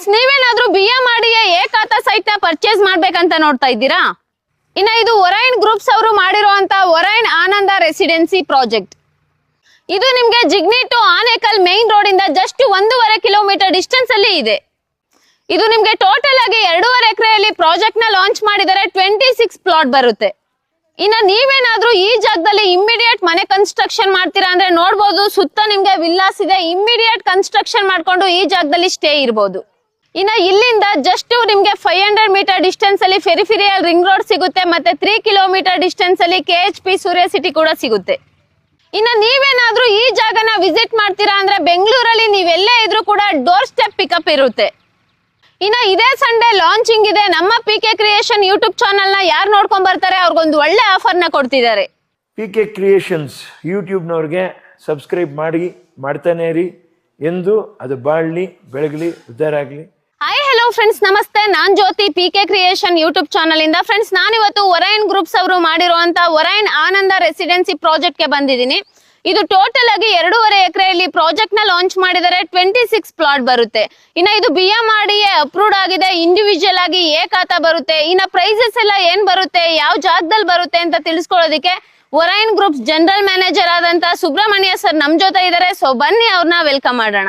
Friends, ನೀವೇನಾದ್ರೂ BMRDA ಏಕಾತ site ನ purchase ಮಾಡ್ಬೇಕಂತ ನೋಡ್ತಾ ಇದ್ದೀರಾ? ಇನ್ನ ಇದು ಒರೈನ್ ಗ್ರೂಪ್ಸ್ ಅವರು ಮಾಡಿರುವಂತ ಒರೈನ್ ಆನಂದ ರೆಸಿಡೆನ್ಸಿ ಪ್ರಾಜೆಕ್ಟ್. ಇದು ನಿಮ್ಗೆ Jigani to Anekal main road ಇಂದ ಜಸ್ಟ್ 1.5 ಕಿಲೋಮೀಟರ್ ಡಿಸ್ಟೆನ್ಸ್ ಅಲ್ಲಿ ಇದೆ. ಇದು ನಿಮ್ಗೆ ಟೋಟಲ್ ಆಗಿ 2.5 ಎಕರೆಯಲ್ಲಿ ಪ್ರಾಜೆಕ್ಟ್ ನ ಲಾಂಚ್ ಮಾಡಿದರೆ 26 ಪ್ಲಾಟ್ ಬರುತ್ತೆ. ಇನ್ನ ನೀವೇನಾದ್ರೂ ಈ ಜಾಗದಲ್ಲಿ ಇಮ್ಮಿಡಿಯೇಟ್ ಮನೆ ಕನ್ಸ್ಟ್ರಕ್ಷನ್ ಮಾಡ್ತೀರಾ ಅಂದ್ರೆ ನೋಡ್ಬೋದು, ಸುತ್ತ ನಿಮ್ಗೆ ವಿಲ್ಲಾಸ್ ಇದೆ. ಇಮ್ಮಿಡಿಯೇಟ್ ಕನ್ಸ್ಟ್ರಕ್ಷನ್ ಮಾಡ್ಕೊಂಡು ಈ ಜಾಗದಲ್ಲಿ ಸ್ಟೇ ಇರಬಹುದು. ಇನ್ನ ಇಲ್ಲಿಂದ ಜಸ್ಟ್ ನಿಮ್ಗೆ 500 ಮೀಟರ್ ಡಿಸ್ಟೆನ್ಸ್ ಅಲ್ಲಿ ಫೆರಿಫಿರಿಯಲ್ ರಿಂಗ್ ರೋಡ್ ಸಿಗುತ್ತೆ. ಮತ್ತೆ 3 ಕಿಲೋಮೀಟರ್ ಡಿಸ್ಟೆನ್ಸ್ ಅಲ್ಲಿ KHP ಸೂರ್ಯ ಸಿಟಿ ಕೂಡ ಸಿಗುತ್ತೆ. ಇನ್ನ ನೀವೇನಾದ್ರೂ ಈ ಜಾಗನ ವಿಸಿಟ್ ಮಾಡ್ತೀರಾ ಅಂದ್ರೆ ಬೆಂಗಳೂರಲ್ಲಿ ನೀವೆಲ್ಲೇ ಇದ್ರೂ ಕೂಡ ಡೋರ್ ಸ್ಟೆಪ್ ಪಿಕಪ್ ಇರುತ್ತೆ. ಇನ್ನ ಇದೇ ಸಂಡೇ ಲಾಂಚಿಂಗ್ ಇದೆ. ನಮ್ಮ PK ಕ್ರಿಯೇಷನ್ ಯೂಟ್ಯೂಬ್ ಚಾನಲ್ ನ ಯಾರು ನೋಡ್ಕೊಂಡ್ ಬರ್ತಾರೆ ಅವ್ರಿಗೊಂದು ಒಳ್ಳೆ ಆಫರ್ ನ ಕೊಡ್ತಿದ್ದಾರೆ. PK ಕ್ರಿಯೇಷನ್ಸ್ ಯೂಟ್ಯೂಬ್ನವ್ರಿಗೆ ಸಬ್ಸ್ಕ್ರೈಬ್ ಮಾಡ್ತಾನೆ ಇರಿ. ಎಂದು ಅದು ಬಾಳ್ಲಿ, ಬೆಳಗಲಿ, ಉದ್ಧಾರ ಆಗಲಿ. ಹಾಯ್ ಹಲೋ ಫ್ರೆಂಡ್ಸ್, ನಮಸ್ತೆ. ನಾನ್ ಜ್ಯೋತಿ, PK ಕ್ರಿಯೇಷನ್ ಯೂಟ್ಯೂಬ್ ಚಾನಲ್ ಇಂದ. ಫ್ರೆಂಡ್ಸ್, ನಾನಿವತ್ತು ಒರೈನ್ ಗ್ರೂಪ್ಸ್ ಅವರು ಮಾಡಿರುವಂತ ಒರೈನ್ ಆನಂದ ರೆಸಿಡೆನ್ಸಿ ಪ್ರಾಜೆಕ್ಟ್ ಗೆ ಬಂದಿದ್ದೀನಿ. ಇದು ಟೋಟಲ್ ಆಗಿ 2.5 ಎಕರೆಯಲ್ಲಿ ಪ್ರಾಜೆಕ್ಟ್ ನ ಲಾಂಚ್ ಮಾಡಿದರೆ 26 ಪ್ಲಾಟ್ ಬರುತ್ತೆ. ಇನ್ನ ಇದು BMRDA ಅಪ್ರೂವ್ಡ್ ಆಗಿದೆ. ಇಂಡಿವಿಜುವಲ್ ಆಗಿ ಏಕಾತ ಬರುತ್ತೆ. ಇನ್ನ ಪ್ರೈಸಸ್ ಎಲ್ಲ ಏನ್ ಬರುತ್ತೆ, ಯಾವ ಜಾಗದಲ್ಲಿ ಬರುತ್ತೆ ಅಂತ ತಿಳಿಸ್ಕೊಳ್ಳೋದಕ್ಕೆ ಒರೈನ್ ಗ್ರೂಪ್ಸ್ ಜನರಲ್ ಮ್ಯಾನೇಜರ್ ಆದಂತ ಸುಬ್ರಹ್ಮಣ್ಯ ಸರ್ ನಮ್ ಜೊತೆ ಇದಾರೆ. ಸೊ ಬನ್ನಿ ಅವ್ರನ್ನ ವೆಲ್ಕಮ್ ಮಾಡೋಣ.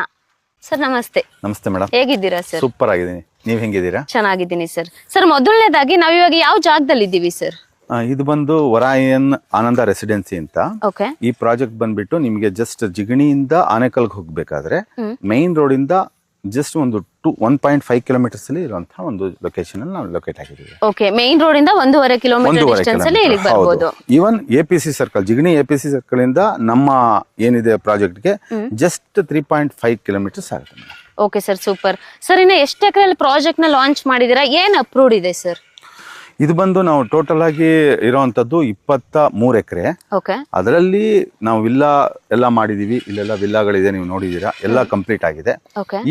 ಸರ್ ನಮಸ್ತೆ. ನಮಸ್ತೆ ಮೇಡಮ್, ಹೇಗಿದ್ದೀರಾ ಸರ್? ಸೂಪರ್ ಆಗಿದ್ದೀನಿ, ನೀವ್ ಹೆಂಗಿದ್ದೀರಾ? ಚೆನ್ನಾಗಿದ್ದೀನಿ ಸರ್. ಸರ್, ಮೊದಲನೇದಾಗಿ ನಾವ್ ಇವಾಗ ಯಾವ ಜಾಗದಲ್ಲಿ ಇದ್ದೀವಿ ಸರ್? ಇದು ಬಂದು ಒರೈನ್ ಆನಂದ ರೆಸಿಡೆನ್ಸಿ ಅಂತ. ಓಕೆ. ಈ ಪ್ರಾಜೆಕ್ಟ್ ಬಂದ್ಬಿಟ್ಟು ನಿಮ್ಗೆ ಜಸ್ಟ್ ಜಿಗಣಿಯಿಂದ ಆನೇಕಲ್ಗೆ ಹೋಗ್ಬೇಕಾದ್ರೆ ಮೈನ್ ರೋಡ್ ಇಂದ ಜಸ್ಟ್ ಒಂದು 1.5 ಕಿಲೋಮೀಟರ್ಸ್ ಅಲ್ಲಿ ಇರುವಂತಹ ಒಂದು ಲೊಕೇಶನ್ ಅಲ್ಲಿ ನಾವು ಲೊಕೇಟ್ ಆಗಿದ್ದೀವಿ. ಓಕೆ, ಮೈನ್ ರೋಡ್ ಇಂದ 1.5 ಕಿಲೋಮೀಟರ್ ಡಿಸ್ಟೆನ್ಸ್ ಅಲ್ಲಿ ಇಲ್ಲಿಗೆ ಬರ್ಬೋದು. Even APC circle, Jigani APC circle ಇಂದ ನಮ್ಮ ಏನಿದೆ ಪ್ರಾಜೆಕ್ಟ್ ಗೆ ಜಸ್ಟ್ 3.5 ಕಿಲೋಮೀಟರ್ಸ್ ಆಗುತ್ತೆ. Okay sir, super. ಸರ್, ಇನ್ನು ಎಷ್ಟು ಎಕರೆಯಲ್ಲಿ ಪ್ರಾಜೆಕ್ಟ್ ನ ಲಾಂಚ್ ಮಾಡಿದೀರಾ? ಏನ್ ಅಪ್ರೂವ್ಡ್ ಇದೆ ಸರ್? ಇದು ಬಂದು ನಾವು ಟೋಟಲ್ ಆಗಿ ಇರುವಂತದ್ದು 23 ಎಕರೆ. ಓಕೆ. ಅದರಲ್ಲಿ ನಾವು ವಿಲ್ಲಾ ಎಲ್ಲ ಮಾಡಿದೀವಿ. ಇಲ್ಲೆಲ್ಲ ವಿಲ್ಲಾಗಳಿದೆ, ನೀವು ನೋಡಿದೀರಾ, ಎಲ್ಲ ಕಂಪ್ಲೀಟ್ ಆಗಿದೆ.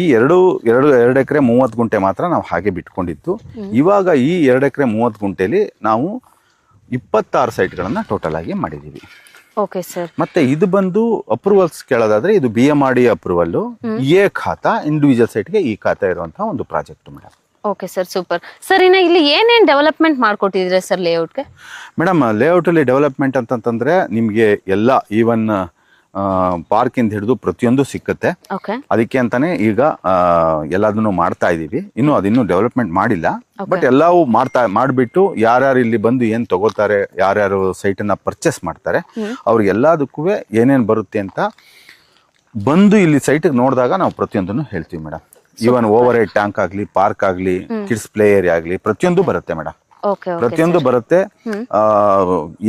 ಈ 2 ಎಕರೆ 30 ಗುಂಟೆ ಮಾತ್ರ ನಾವು ಹಾಗೆ ಬಿಟ್ಕೊಂಡಿದ್ದು. ಇವಾಗ ಈ 2 ಎಕರೆ 30 ಗುಂಟೆಲಿ ನಾವು 26 ಸೈಟ್ಗಳನ್ನ ಟೋಟಲ್ ಆಗಿ ಮಾಡಿದೀವಿ. Okay sir. ಮತ್ತೆ ಇದು ಬಂದು ಅಪ್ರೂವಲ್ಸ್ ಕೇಳೋದಾದ್ರೆ ಇದು BMRDA ಅಪ್ರೂವಲ್, ಎ ಖಾತಾ, ಇಂಡಿವಿಜುವಲ್ ಸೈಟ್ಗೆ ಈ ಖಾತಾ ಇರುವಂತಹ ಒಂದು project madam. Okay sir, super. Sir, ಇನ್ನು ಇಲ್ಲಿ ಏನೇನ್ ಡೆವಲಪ್ಮೆಂಟ್ ಮಾಡ್ಕೊಟ್ಟಿದ್ರೆ ಸರ್ ಲೇಔಟ್ಗೆ? ಮೇಡಮ್, ಲೇಔಟ್ ಅಲ್ಲಿ ಡೆವಲಪ್ಮೆಂಟ್ ಅಂತಂತಂದ್ರೆ ನಿಮ್ಗೆ ಎಲ್ಲ ಈವನ್ ಪಾರ್ಕ್ ಇಂದ ಹಿಡಿದು ಪ್ರತಿಯೊಂದು ಸಿಕ್ಕತ್ತೆ. ಅದಕ್ಕೆ ಅಂತಾನೆ ಈಗ ಎಲ್ಲದನ್ನು ಮಾಡ್ತಾ ಇದೀವಿ. ಇನ್ನು ಅದಿನ್ನೂ ಡೆವಲಪ್ಮೆಂಟ್ ಮಾಡಿಲ್ಲ, ಬಟ್ ಎಲ್ಲವೂ ಮಾಡ್ಬಿಟ್ಟು ಯಾರ್ಯಾರು ಇಲ್ಲಿ ಬಂದು ಏನ್ ತಗೋತಾರೆ, ಯಾರ್ಯಾರು ಸೈಟ್ ಅನ್ನ ಪರ್ಚೇಸ್ ಮಾಡ್ತಾರೆ, ಅವ್ರಿಗೆ ಎಲ್ಲದಕ್ಕೂ ಏನೇನ್ ಬರುತ್ತೆ ಅಂತ ಬಂದು ಇಲ್ಲಿ ಸೈಟ್ ನೋಡಿದಾಗ ನಾವು ಪ್ರತಿಯೊಂದನ್ನು ಹೇಳ್ತೀವಿ madam. Even over head tank ಆಗ್ಲಿ, ಪಾರ್ಕ್ ಆಗ್ಲಿ, ಕಿಡ್ಸ್ ಪ್ಲೇ ಏರಿಯಾ ಆಗ್ಲಿ, ಪ್ರತಿಯೊಂದು ಬರುತ್ತೆ ಮೇಡಮ್. ಪ್ರತಿಯೊಂದು ಬರುತ್ತೆ.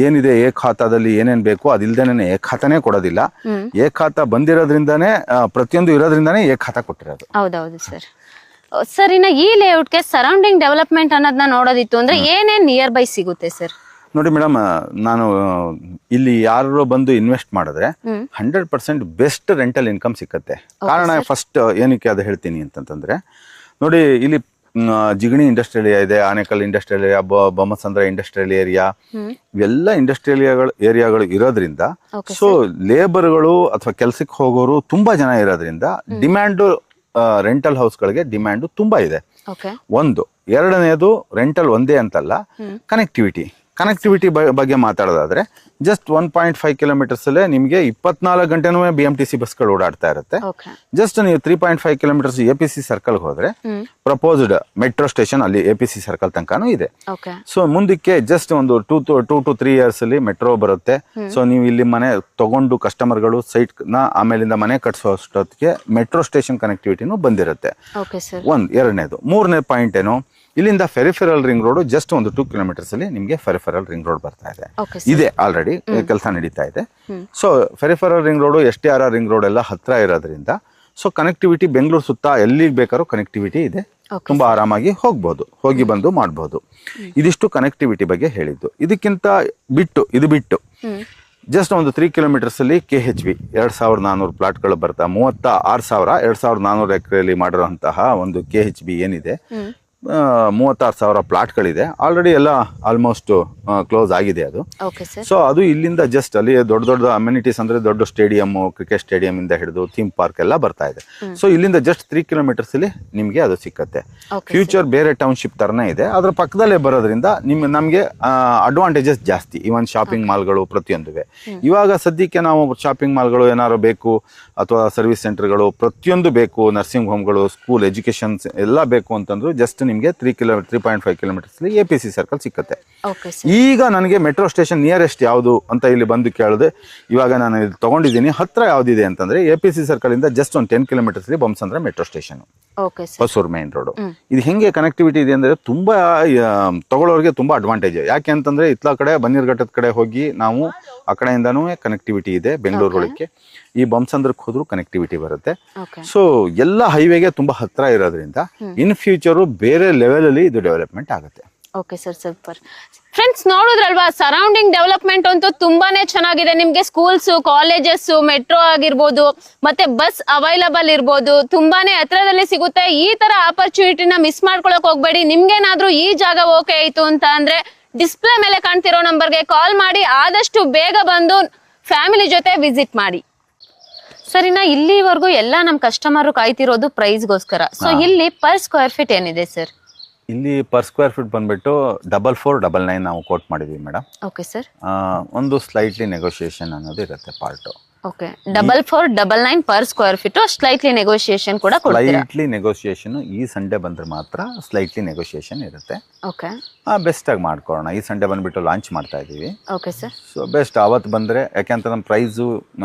ಏನಿದೆ ಏ ಖಾತಾದಲ್ಲಿ ಏನೇನ್ ಬೇಕು ಅದಿಲ್ದೇನೆ ಏ ಖಾತಾನೇ ಕೊಡೋದಿಲ್ಲ. ಏ ಖಾತಾ ಬಂದಿರೋದ್ರಿಂದಾನೇ ಪ್ರತಿಯೊಂದು ಇರೋದ್ರಿಂದಾನೇ ಏ ಖಾತಾ ಕೊಟ್ಟಿರೋದು. ಹೌದೌದು ಸರ್. ಸರ್, ಇನ್ನ ಈ ಲೇಔಟ್ಗೆ ಸರೌಂಡಿಂಗ್ ಡೆವಲಪ್ಮೆಂಟ್ ಅನ್ನೋದನ್ನ ನೋಡೋದಿತ್ತು ಅಂದ್ರೆ ಏನೇನ್ ನಿಯರ್ ಬೈ ಸಿಗುತ್ತೆ ಸರ್? ನೋಡಿ ಮೇಡಮ್, ನಾನು ಇಲ್ಲಿ ಯಾರು ಬಂದು ಇನ್ವೆಸ್ಟ್ ಮಾಡಿದ್ರೆ 100% ಬೆಸ್ಟ್ ರೆಂಟಲ್ ಇನ್ಕಮ್ ಸಿಕ್ಕತ್ತೆ. ಕಾರಣ ಫಸ್ಟ್ ಏನಕ್ಕೆ ಅದು ಹೇಳ್ತೀನಿ ಅಂತಂದ್ರೆ, ನೋಡಿ ಇಲ್ಲಿ ಜಿಗಣಿ ಇಂಡಸ್ಟ್ರಿಯಲ್ ಏರಿಯಾ ಇದೆ, Anekal industrial area, Bommasandra industrial area, ಇವೆಲ್ಲ ಇಂಡಸ್ಟ್ರಿಯಲ್ ಏರಿಯಾಗಳು ಇರೋದ್ರಿಂದ ಸೊ ಲೇಬರ್ಗಳು ಅಥವಾ ಕೆಲ್ಸಕ್ಕೆ ಹೋಗೋರು ತುಂಬಾ ಜನ ಇರೋದ್ರಿಂದ ಡಿಮ್ಯಾಂಡ್ ರೆಂಟಲ್ ಹೌಸ್ಗಳಿಗೆ ಡಿಮ್ಯಾಂಡ್ ತುಂಬಾ ಇದೆ. ಒಂದು. ಎರಡನೇದು ರೆಂಟಲ್ ಒಂದೇ ಅಂತಲ್ಲ, ಕನೆಕ್ಟಿವಿಟಿ ಬಗ್ಗೆ ಮಾತಾಡೋದಾದ್ರೆ ಜಸ್ಟ್ 1.5 ಕಿಲೋಮೀಟರ್ಸ್ ಅಲ್ಲೇ ನಿಮ್ಗೆ 24 ಗಂಟೆನೂ BMTC ಬಸ್ಗಳು ಓಡಾಡ್ತಾ ಇರುತ್ತೆ. ಜಸ್ಟ್ ನೀವು 3.5 ಕಿಲೋಮೀಟರ್ಸ್ APC ಸರ್ಕಲ್ ಹೋದ್ರೆ ಪ್ರಪೋಸ್ಡ್ ಮೆಟ್ರೋ ಸ್ಟೇಷನ್ ಅಲ್ಲಿ APC ಸರ್ಕಲ್ ತನಕನೂ ಇದೆ. ಸೊ ಮುಂದಕ್ಕೆ ಜಸ್ಟ್ ಒಂದು 2 to 3 ಇಯರ್ಸ್ ಅಲ್ಲಿ ಮೆಟ್ರೋ ಬರುತ್ತೆ. ಸೊ ನೀವು ಇಲ್ಲಿ ಮನೆ ತಗೊಂಡು ಕಸ್ಟಮರ್ಗಳು ಸೈಟ್ ನ ಆಮೇಲಿಂದ ಮನೆ ಕಟ್ಸೋ ಅಷ್ಟೊತ್ತಿಗೆ ಮೆಟ್ರೋ ಸ್ಟೇಷನ್ ಕನೆಕ್ಟಿವಿಟಿನೂ ಬಂದಿರುತ್ತೆ. ಎರಡನೇದು. ಮೂರನೇ ಪಾಯಿಂಟ್ ಏನು, ಇಲ್ಲಿಂದ ಫೆರಿಫೆರಲ್ ರಿಂಗ್ ರೋಡ್ ಜಸ್ಟ್ ಒಂದು 2 ಕಿಲೋಮೀಟರ್ಸ್ ಅಲ್ಲಿ ನಿಮ್ಗೆ ಫೆರಿಫೆರಲ್ ರಿಂಗ್ ರೋಡ್ ಬರ್ತಾ ಇದೆ ಆಲ್ರೆಡಿ ಕೆಲಸ ನಡೀತಾ ಇದೆ. So peripheral ring road, STRR ring road ಎಲ್ಲ ಹತ್ರ ಇರೋದ್ರಿಂದ ಸೊ ಕನೆಕ್ಟಿವಿಟಿ ಬೆಂಗಳೂರು ಸುತ್ತ ಎಲ್ಲಿಗೆ ಬೇಕಾದ್ರೂ ಕನೆಕ್ಟಿವಿಟಿ ಇದೆ. ತುಂಬಾ ಆರಾಮಾಗಿ ಹೋಗಿ ಬಂದು ಮಾಡಬಹುದು. ಇದಿಷ್ಟು ಕನೆಕ್ಟಿವಿಟಿ ಬಗ್ಗೆ ಹೇಳಿದ್ದು. ಇದಕ್ಕಿಂತ ಇದು ಬಿಟ್ಟು ಜಸ್ಟ್ ಒಂದು 3 ಕಿಲೋಮೀಟರ್ಸ್ ಅಲ್ಲಿ KHB 2400 ಪ್ಲಾಟ್ಗಳು ಬರ್ತಾ 36,000 2400 ಎಕರೆಯಲ್ಲಿ ಮಾಡಿರುವಂತಹ ಒಂದು KHB ಏನಿದೆ, 36,000 ಪ್ಲಾಟ್ಗಳಿದೆ. ಆಲ್ರೆಡಿ ಎಲ್ಲ ಆಲ್ಮೋಸ್ಟ್ ಕ್ಲೋಸ್ ಆಗಿದೆ ಅದು. Okay sir. ಸೊ ಅದು ಇಲ್ಲಿಂದ ಜಸ್ಟ್ ಅಲ್ಲಿ ದೊಡ್ಡ ದೊಡ್ಡ ಅಮ್ಯುನಿಟೀಸ್ ಅಂದ್ರೆ ದೊಡ್ಡ ಸ್ಟೇಡಿಯಂ, ಕ್ರಿಕೆಟ್ ಸ್ಟೇಡಿಯಂ ಇಂದ ಹಿಡಿದು ಥೀಮ್ ಪಾರ್ಕ್ ಎಲ್ಲ ಬರ್ತಾ ಇದೆ. ಸೊ ಇಲ್ಲಿಂದ ಜಸ್ಟ್ 3 ಕಿಲೋಮೀಟರ್ಸ್ ಅಲ್ಲಿ ನಿಮ್ಗೆ ಅದು ಸಿಕ್ಕತ್ತೆ. ಫ್ಯೂಚರ್ ಬೇರೆ ಟೌನ್ಶಿಪ್ ತರನೇ ಇದೆ, ಅದ್ರ ಪಕ್ಕದಲ್ಲೇ ಬರೋದ್ರಿಂದ ನಮ್ಗೆ ಅಡ್ವಾಂಟೇಜಸ್ ಜಾಸ್ತಿ. ಇವನ್ ಶಾಪಿಂಗ್ ಮಾಲ್ಗಳು ಪ್ರತಿಯೊಂದುವೆ. ಇವಾಗ ಸದ್ಯಕ್ಕೆ ನಾವು ಶಾಪಿಂಗ್ ಮಾಲ್ಗಳು ಏನಾದ್ರು ಬೇಕು ಅಥವಾ ಸರ್ವಿಸ್ ಸೆಂಟರ್ಗಳು ಪ್ರತಿಯೊಂದು ಬೇಕು, ನರ್ಸಿಂಗ್ ಹೋಮ್ಗಳು, ಸ್ಕೂಲ್, ಎಜುಕೇಶನ್ ಎಲ್ಲ ಬೇಕು ಅಂತಂದ್ರು ಜಸ್ಟ್ ನಿಮ್ಗೆ 3.5 ಕಿಲೋಮೀಟರ್ಸ್ APC ಸರ್ಕಲ್ ಸಿಕ್ಕತ್ತೆ. ಈಗ ನನಗೆ ಮೆಟ್ರೋ ಸ್ಟೇಷನ್ ನಿಯರೆಸ್ಟ್ ಯಾವುದು ಅಂತ ಇಲ್ಲಿ ಬಂದು ಕೇಳಿದೆ. ಇವಾಗ ನಾನು ಇಲ್ಲಿ ತಗೊಂಡಿದ್ದೀನಿ, ಹತ್ರ ಯಾವ್ದಿದೆ ಅಂತಂದ್ರೆ APC ಸರ್ಕಲ್ ಇಂದ ಜಸ್ಟ್ ಒಂದು 10 kilometres Bommasandra metro station, Hosur main road. ಇದು ಹೆಂಗೆ ಕನೆಕ್ಟಿವಿಟಿ ಇದೆ ಅಂದ್ರೆ ತುಂಬಾ ತಗೊಳ್ಳೋರಿಗೆ ತುಂಬಾ ಅಡ್ವಾಂಟೇಜ್. ಯಾಕೆ ಅಂತಂದ್ರೆ ಇತ್ಲಾ ಕಡೆ ಬನ್ನೀರ್ಘಟ್ಟದ ಕಡೆ ಹೋಗಿ ನಾವು ಆ ಕಡೆಯಿಂದನೂ ಕನೆಕ್ಟಿವಿಟಿ ಇದೆ ಬೆಂಗಳೂರು ಒಳಕ್ಕೆ. ಈ ಬೊಮ್ಮಸಂದ್ರಕ್ಕೆ ಹೋದ್ರೂ ಕನೆಕ್ಟಿವಿಟಿ ಬರುತ್ತೆ. ಸೊ ಎಲ್ಲ ಹೈವೇಗೆ ತುಂಬಾ ಹತ್ರ ಇರೋದ್ರಿಂದ ಇನ್ ಫ್ಯೂಚರು ಬೇರೆ ಲೆವೆಲ್ ಅಲ್ಲಿ ಇದು ಡೆವಲಪ್ಮೆಂಟ್ ಆಗುತ್ತೆ. Okay sir, super. ಫ್ರೆಂಡ್ಸ್, ನೋಡಿದ್ರಲ್ವಾ, ಸರೌಂಡಿಂಗ್ ಡೆವಲಪ್ಮೆಂಟ್ ಅಂತೂ ತುಂಬಾನೇ ಚೆನ್ನಾಗಿದೆ. ನಿಮ್ಗೆ ಸ್ಕೂಲ್ಸ್, ಕಾಲೇಜಸ್, ಮೆಟ್ರೋ ಆಗಿರ್ಬೋದು, ಮತ್ತೆ ಬಸ್ ಅವೈಲಬಲ್ ಇರ್ಬೋದು, ತುಂಬಾನೇ ಹತ್ರದಲ್ಲಿ ಸಿಗುತ್ತೆ. ಈ ತರ ಆಪರ್ಚುನಿಟಿನ ಮಿಸ್ ಮಾಡ್ಕೊಳಕ್ ಹೋಗ್ಬೇಡಿ. ನಿಮ್ಗೇನಾದ್ರೂ ಈ ಜಾಗ ಓಕೆ ಆಯ್ತು ಅಂತ ಅಂದ್ರೆ ಡಿಸ್ಪ್ಲೇ ಮೇಲೆ ಕಾಣ್ತಿರೋ ನಂಬರ್ಗೆ ಕಾಲ್ ಮಾಡಿ ಆದಷ್ಟು ಬೇಗ ಬಂದು ಫ್ಯಾಮಿಲಿ ಜೊತೆ ವಿಸಿಟ್ ಮಾಡಿ. ಸರಿನಾ, ಇಲ್ಲಿವರೆಗೂ ಎಲ್ಲ ನಮ್ ಕಸ್ಟಮರ್ ಕಾಯ್ತಿರೋದು ಪ್ರೈಸ್ಗೋಸ್ಕರ. ಸೊ ಇಲ್ಲಿ ಪರ್ ಸ್ಕ್ವೇರ್ ಫೀಟ್ ಏನಿದೆ ಸರ್? ಇಲ್ಲಿ ಪರ್ ಸ್ಕ್ವೇರ್ ಫೀಟ್ ಬಂದ್ಬಿಟ್ಟು 4499 ನಾವು ಕೋಟ್ ಮಾಡಿದೀವಿ ಮೇಡಮ್. Okay sir. ಒಂದು ಸ್ಲೈಟ್ಲಿ ನೆಗೋಷಿಯೇಷನ್ ಅನ್ನೋದು ಇರುತ್ತೆ part. Okay, 4499 per square feet. Slightly negotiation ಕೂಡ ಕೊಡ್ತೀರಾ? ಸ್ಲೈಟ್ಲಿ ನೆಗೋಷಿಯೇಷನ್ ಈ ಸಂಡೇ ಬಂದ್ರೆ ಮಾತ್ರ ಸ್ಲೈಟ್ಲಿ ನೆಗೋಷಿಯೇಷನ್ ಇರುತ್ತೆ. ಓಕೆ, ಬೆಸ್ಟ್ ಆಗಿ ಮಾಡ್ಕೊಳ್ಳೋಣ. ಈ ಸಂಡೇ ಬಂದ್ಬಿಟ್ಟು ಲಾಂಚ್ ಮಾಡ್ತಾ ಇದೀವಿ. Okay sir. ಸೊ ಬೆಸ್ಟ್ ಅವತ್ತು ಬಂದ್ರೆ, ಯಾಕೆಂತ ನಮ್ಮ ಪ್ರೈಸು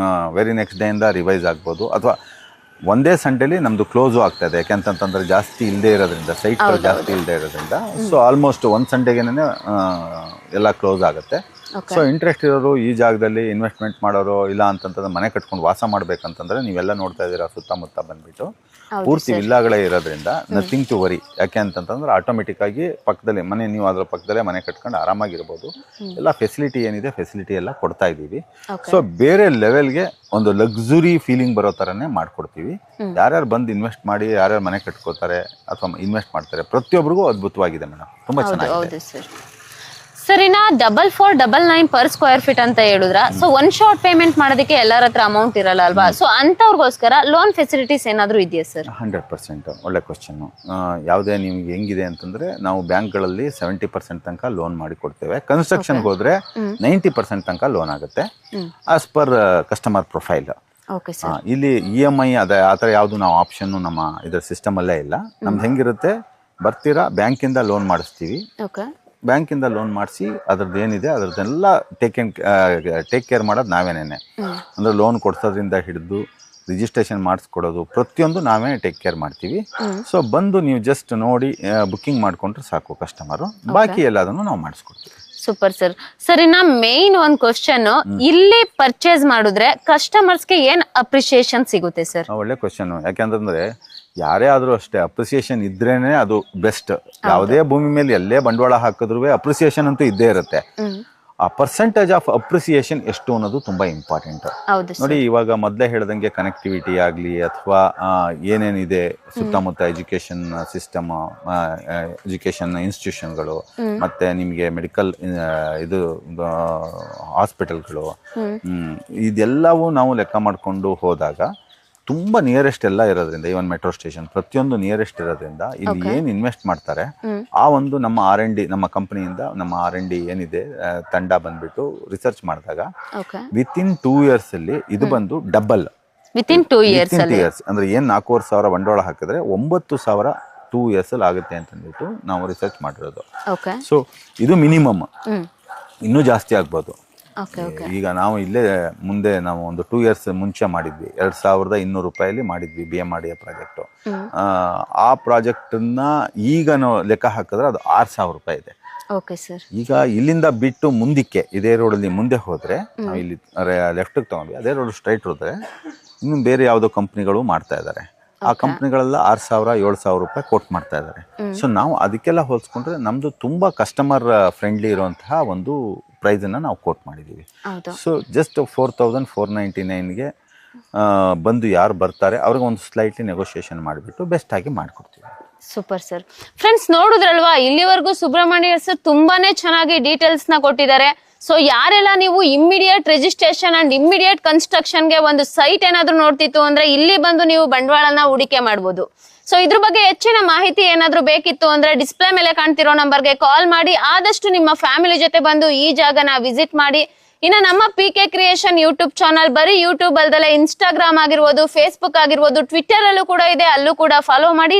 ವೆರಿ ನೆಕ್ಸ್ಟ್ ಡೇ ಇಂದ ರಿವೈಸ್ ಆಗ್ಬೋದು, ಅಥವಾ ಒಂದೇ ಸಂಡೇಲಿ ನಮ್ದು ಕ್ಲೋಸು ಆಗ್ತಾ ಇದೆ. ಯಾಕೆಂತಂದ್ರೆ ಜಾಸ್ತಿ ಇಲ್ಲದೆ ಇರೋದ್ರಿಂದ, ಸೈಟ್ ಜಾಸ್ತಿ ಇಲ್ಲದೆ ಇರೋದ್ರಿಂದ. ಸೊ ಆಲ್ಮೋಸ್ಟ್ ಒಂದು ಸಂಡೇಗೆನೇ ಎಲ್ಲ ಕ್ಲೋಸ್ ಆಗುತ್ತೆ. ಸೊ ಇಂಟ್ರೆಸ್ಟ್ ಇರೋರು, ಈ ಜಾಗದಲ್ಲಿ ಇನ್ವೆಸ್ಟ್ಮೆಂಟ್ ಮಾಡೋರು, ಇಲ್ಲ ಅಂತಂದ್ರೆ ಮನೆ ಕಟ್ಕೊಂಡು ವಾಸ ಮಾಡ್ಬೇಕಂತಂದ್ರೆ ನೀವೆಲ್ಲ ನೋಡ್ತಾ ಇದ್ದೀರಾ ಸುತ್ತಮುತ್ತ ಬಂದ್ಬಿಟ್ಟು ಪೂರ್ತಿ ವಿಲ್ಲಾಗಳೇ ಇರೋದ್ರಿಂದ ನಥಿಂಗ್ ಟು ವರಿ. ಯಾಕೆ ಅಂತಂತಂದ್ರೆ ಆಟೋಮೆಟಿಕ್ ಆಗಿ ಪಕ್ಕದಲ್ಲಿ ಮನೆ, ನೀವು ಅದ್ರ ಪಕ್ಕದಲ್ಲೇ ಮನೆ ಕಟ್ಕೊಂಡು ಆರಾಮಾಗಿರ್ಬೋದು. ಎಲ್ಲ ಫೆಸಿಲಿಟಿ ಏನಿದೆ ಫೆಸಿಲಿಟಿ ಎಲ್ಲ ಕೊಡ್ತಾ ಇದ್ದೀವಿ. ಸೊ ಬೇರೆ ಲೆವೆಲ್ಗೆ ಒಂದು ಲಕ್ಸುರಿ ಫೀಲಿಂಗ್ ಬರೋ ಥರನೇ ಮಾಡ್ಕೊಡ್ತೀವಿ. ಯಾರ್ಯಾರು ಬಂದು ಇನ್ವೆಸ್ಟ್ ಮಾಡಿ, ಯಾರ್ಯಾರು ಮನೆ ಕಟ್ಕೋತಾರೆ ಅಥವಾ ಇನ್ವೆಸ್ಟ್ ಮಾಡ್ತಾರೆ, ಪ್ರತಿಯೊಬ್ಬರಿಗೂ ಅದ್ಭುತವಾಗಿದೆ ಮೇಡಮ್. ತುಂಬಾ ಚೆನ್ನಾಗಿದೆ. ಸರಿನಾ, 4499 ಪರ್ ಸ್ಕ್ವೇರ್ ಫೀಟ್ ಅಂತ ಹೇಳಿದ್ರ. ಸೊ ಒನ್ ಶಾರ್ಟ್ ಪೇಮೆಂಟ್ ಮಾಡೋದಕ್ಕೆ ಎಲ್ಲರ ಹತ್ರ ಅಮೌಂಟ್ ಇರಲ್ಲ ಅಲ್ವಾ? ಸೊ ಅಂತವ್ರಿಗೋಸ್ಕರ ಲೋನ್ ಫೆಸಿಲಿಟೀಸ್ ಏನಾದ್ರು ಇದೆಯಾ ಸರ್? 100% ಒಳ್ಳೆ ಕ್ವಶನ್. ಯಾವುದೇ ನಿಮ್ಗೆ ಹೆಂಗಿದೆ ಅಂತಂದ್ರೆ, ನಾವು ಬ್ಯಾಂಕ್ಗಳಲ್ಲಿ 70% ತನಕ ಲೋನ್ ಮಾಡಿ ಕೊಡ್ತೇವೆ. ಕನ್ಸ್ಟ್ರಕ್ಷನ್ಗೆ ಹೋದ್ರೆ 90% ತನಕ ಲೋನ್ ಆಗುತ್ತೆ ಆಸ್ ಪರ್ ಕಸ್ಟಮರ್ ಪ್ರೊಫೈಲ್. ಇಲ್ಲಿ EMI ಆ ಥರ ಯಾವುದು ನಾವು ಆಪ್ಷನ್ ನಮ್ಮ ಇದರ ಸಿಸ್ಟಮ್ ಅಲ್ಲೇ ಇಲ್ಲ. ನಮ್ದು ಹೆಂಗಿರುತ್ತೆ, ಬರ್ತೀರಾ, ಬ್ಯಾಂಕಿಂದ ಲೋನ್ ಮಾಡಿಸ್ತೀವಿ. ಬ್ಯಾಂಕಿಂದ ಲೋನ್ ಮಾಡಿಸಿ ಅದ್ರದ್ದು ಏನಿದೆ ಅದ್ರದ್ದೆಲ್ಲ ಟೇಕ್ ಕೇರ್ ಮಾಡೋದು ನಾವೇನೇನೆ. ಅಂದ್ರೆ ಲೋನ್ ಕೊಡ್ಸೋದ್ರಿಂದ ಹಿಡಿದು ರಿಜಿಸ್ಟ್ರೇಷನ್ ಮಾಡಿಸ್ಕೊಡೋದು ಪ್ರತಿಯೊಂದು ನಾವೇ ಟೇಕ್ ಕೇರ್ ಮಾಡ್ತೀವಿ. ಸೊ ಬಂದು ನೀವು ಜಸ್ಟ್ ನೋಡಿ ಬುಕ್ಕಿಂಗ್ ಮಾಡ್ಕೊಂಡ್ರೆ ಸಾಕು ಕಸ್ಟಮರು, ಬಾಕಿ ಎಲ್ಲದನ್ನು ನಾವು ಮಾಡಿಸ್ಕೊಡ್ತೀವಿ. Super sir. ಸರಿನಾ, ಮೇನ್ ಒಂದು ಕ್ವಶನ್, ಇಲ್ಲಿ ಪರ್ಚೇಸ್ ಮಾಡಿದ್ರೆ ಕಸ್ಟಮರ್ಸ್ಗೆ ಏನ್ ಅಪ್ರಿಸಿಯೇಷನ್ ಸಿಗುತ್ತೆ ಸರ್? ಒಳ್ಳೆ ಕ್ವಶನ್. ಯಾಕೆಂತಂದ್ರೆ ಯಾರೇ ಆದ್ರೂ ಅಷ್ಟೇ ಅಪ್ರಿಸಿಯೇಷನ್ ಇದ್ರೇನೆ ಅದು ಬೆಸ್ಟ್. ಯಾವುದೇ ಭೂಮಿ ಮೇಲೆ ಎಲ್ಲೇ ಬಂಡವಾಳ ಹಾಕಿದ್ರು ಅಪ್ರಿಸಿಯೇಷನ್ ಅಂತೂ ಇದ್ದೇ ಇರುತ್ತೆ. ಆ ಪರ್ಸೆಂಟೇಜ್ ಆಫ್ ಅಪ್ರಿಸಿಯೇಷನ್ ಎಷ್ಟು ಅನ್ನೋದು ತುಂಬಾ ಇಂಪಾರ್ಟೆಂಟ್. ನೋಡಿ, ಇವಾಗ ಮೊದಲೇ ಹೇಳ್ದಂಗೆ ಕನೆಕ್ಟಿವಿಟಿ ಆಗಲಿ ಅಥವಾ ಏನೇನಿದೆ ಸುತ್ತಮುತ್ತ ಎಜುಕೇಶನ್ ಸಿಸ್ಟಮ್, ಎಜುಕೇಶನ್ ಇನ್ಸ್ಟಿಟ್ಯೂಷನ್ಗಳು, ಮತ್ತೆ ನಿಮಗೆ ಮೆಡಿಕಲ್ ಇದು ಹಾಸ್ಪಿಟಲ್ಗಳು, ಇದೆಲ್ಲವೂ ನಾವು ಲೆಕ್ಕ ಮಾಡಿಕೊಂಡು ಹೋದಾಗ ತುಂಬಾ ನಿಯರೆಸ್ಟ್ ಎಲ್ಲ ಇರೋದ್ರಿಂದ, ಇವನ್ ಮೆಟ್ರೋ ಸ್ಟೇಷನ್ ಪ್ರತಿಯೊಂದು ನಿಯರೆಸ್ಟ್ ಇರೋದ್ರಿಂದ ಇಲ್ಲಿ ಏನ್ ಇನ್ವೆಸ್ಟ್ ಮಾಡ್ತಾರೆ ಆ ಒಂದು ನಮ್ಮ R&D, ನಮ್ಮ ಕಂಪನಿಯಿಂದ ನಮ್ಮ R&D ಏನಿದೆ ತಂಡ ಬಂದ್ಬಿಟ್ಟು ರಿಸರ್ಚ್ ಮಾಡಿದಾಗ ವಿತಿನ್ 2 years ಅಲ್ಲಿ ಇದು ಬಂದು ಡಬಲ್. ವಿತಿನ್ 2 years ಅಂದ್ರೆ ಏನ್ 4,500 ಬಂಡವಾಳ ಹಾಕಿದ್ರೆ 9,000 2 years ಅಲ್ಲಿ ಆಗುತ್ತೆ ಅಂತಂದ್ಬಿಟ್ಟು ನಾವು ರಿಸರ್ಚ್ ಮಾಡಿರೋದು. ಸೊ ಇದು ಮಿನಿಮಮ್, ಇನ್ನೂ ಜಾಸ್ತಿ ಆಗ್ಬೋದು. ಈಗ ನಾವು ಇಲ್ಲೇ ಮುಂದೆ ನಾವು ಒಂದು 2 years ಮುಂಚೆ ಮಾಡಿದ್ವಿ, 2,200 ರೂಪಾಯಲ್ಲಿ ಮಾಡಿದ್ವಿ BMRDA ಪ್ರಾಜೆಕ್ಟ್. ಆ ಪ್ರಾಜೆಕ್ಟ್ ಈಗ ನಾವು ಲೆಕ್ಕ ಹಾಕಿದ್ರೆ ಅದು 6,000 ರೂಪಾಯಿ ಇದೆ. ಈಗ ಇಲ್ಲಿಂದ ಬಿಟ್ಟು ಮುಂದಕ್ಕೆ ಇದೇ ರೋಡಲ್ಲಿ ಮುಂದೆ ಹೋದ್ರೆ, ನಾವು ಇಲ್ಲಿ ಲೆಫ್ಟ್ ತಗೊಂಡ್ವಿ, ಅದೇ ರೋಡ್ ಸ್ಟ್ರೈಟ್ ಹೋದ್ರೆ ಇನ್ನು ಬೇರೆ ಯಾವುದೋ ಕಂಪ್ನಿಗಳು ಮಾಡ್ತಾ ಇದ್ದಾರೆ. ಆ ಕಂಪ್ನಿಗಳೆಲ್ಲ 6,000 7,000 ರೂಪಾಯಿ ಕೋಟ್ ಮಾಡ್ತಾ ಇದ್ದಾರೆ. ಸೊ ನಾವು ಅದಕ್ಕೆಲ್ಲ ಹೋಲಿಸ್ಕೊಂಡ್ರೆ ನಮ್ದು ತುಂಬಾ ಕಸ್ಟಮರ್ ಫ್ರೆಂಡ್ಲಿ ಇರುವಂತಹ ಒಂದು ಪ್ರೈಸ್ ಅನ್ನ ನಾವು ಕೋಟ್ ಮಾಡಿದೀವಿ. ಸೊ ಜಸ್ಟ್ 4,499ಗೆ ಬಂದು ಯಾರು ಬರ್ತಾರೆ ಅವ್ರಿಗೆ ಒಂದು ಸ್ಲೈಟ್ಲಿ ನೆಗೋಷಿಯೇಷನ್ ಮಾಡಿಬಿಟ್ಟು ಬೆಸ್ಟ್ ಆಗಿ ಮಾಡಿಕೊಡ್ತೀವಿ. Super sir. ಫ್ರೆಂಡ್ಸ್ ನೋಡಿದ್ರಲ್ವಾ, ಇಲ್ಲಿವರೆಗೂ ಸುಬ್ರಹ್ಮಣ್ಯ ಸರ್ ತುಂಬಾನೇ ಚೆನ್ನಾಗಿ ಡೀಟೇಲ್ಸ್ ನ ಕೊಟ್ಟಿದ್ದಾರೆ. ಸೊ ಯಾರೆಲ್ಲ ನೀವು immediate registration and immediate construction ಗೆ ಒಂದು ಸೈಟ್ ಏನಾದ್ರು ನೋಡ್ತಿತ್ತು ಅಂದ್ರೆ ಇಲ್ಲಿ ಬಂದು ನೀವು ಬಂಡವಾಳನ ಹೂಡಿಕೆ ಮಾಡ್ಬೋದು. ಸೊ ಇದ್ರ ಬಗ್ಗೆ ಹೆಚ್ಚಿನ ಮಾಹಿತಿ ಏನಾದ್ರು ಬೇಕಿತ್ತು ಅಂದ್ರೆ ಡಿಸ್ಪ್ಲೇ ಮೇಲೆ ಕಾಣ್ತಿರೋ ನಂಬರ್ಗೆ ಕಾಲ್ ಮಾಡಿ ಆದಷ್ಟು ನಿಮ್ಮ ಫ್ಯಾಮಿಲಿ ಜೊತೆ ಬಂದು ಈ ಜಾಗನ ವಿಸಿಟ್ ಮಾಡಿ. ಇನ್ನು ನಮ್ಮ PK ಕ್ರಿಯೇಷನ್ ಯೂಟ್ಯೂಬ್ ಚಾನಲ್ ಬರೀ ಯೂಟ್ಯೂಬ್ ಅಲ್ದಲೆ ಇನ್ಸ್ಟಾಗ್ರಾಮ್ ಆಗಿರ್ಬೋದು, ಫೇಸ್ಬುಕ್ ಆಗಿರ್ಬೋದು, ಟ್ವಿಟ್ಟರ್ ಅಲ್ಲೂ ಕೂಡ ಇದೆ, ಅಲ್ಲೂ ಕೂಡ ಫಾಲೋ ಮಾಡಿ.